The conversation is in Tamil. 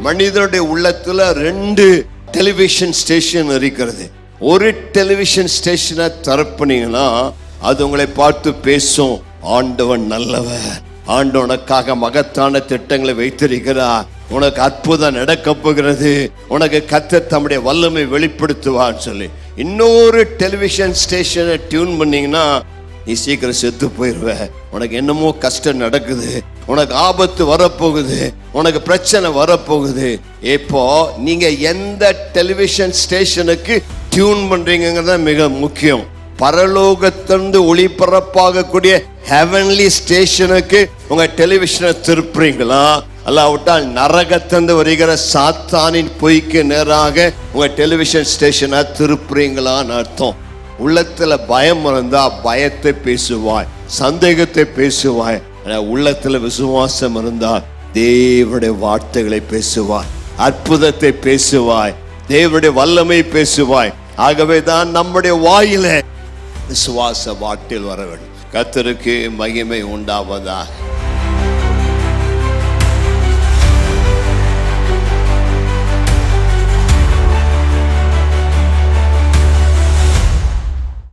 மனிதனுடைய உள்ளத்துல 2 டெலிவிஷன் ஸ்டேஷன் இருக்கிறது. ஒரு டெலிவிஷன் ஸ்டேஷனை திறப்புனீங்கன்னா அது உங்களை பார்த்து பேசும், ஆண்டவன் நல்லவர், ஆண்டவனுக்காக மகத்தான திட்டங்களை வைத்திருக்கிறார், உனக்கு அற்புதம் நடக்க போகிறது, உனக்கு கர்த்தர் தம்முடைய வல்லமை வெளிப்படுத்துவான்னு சொல்லி. இன்னொரு டெலிவிஷன் ஸ்டேஷனை டியூன் பண்ணீங்கன்னா நீ சீக்கிரம் செத்து போயிடுவ, உனக்கு என்னமோ கஷ்டம் நடக்குது, உனக்கு ஆபத்து வரப்போகுது, உனக்கு பிரச்சனை வரப்போகுது. இப்போ நீங்க எந்த டெலிவிஷன் ஸ்டேஷனுக்கு டியூன் பண்றீங்கிறத மிக முக்கியம். பரலோகத்திலிருந்து ஒளிபரப்பாகக்கூடிய ஹெவன்லி ஸ்டேஷனுக்கு உங்க டெலிவிஷனை திருப்புறீங்களா, அல்லாவிட்டால் நரகத்திலிருந்து வருகிற சாத்தானின் பொய்க்கு நேராக உங்க டெலிவிஷன் ஸ்டேஷனை திருப்புறீங்களான்னு அர்த்தம். உள்ளத்துல பயம் இருந்தா பயத்தை பேசுவாய், சந்தேகத்தை பேசுவாய். உள்ளத்துல விசுவாசம் இருந்தால் தேவனுடைய வார்த்தைகளை பேசுவாய், அற்புதத்தை பேசுவாய், தேவனுடைய வல்லமை பேசுவாய். ஆகவே தான் நம்முடைய வாயில விசுவாச வார்த்தைகள் வர வேண்டும். கர்த்தருக்கு மகிமை உண்டாவதாக.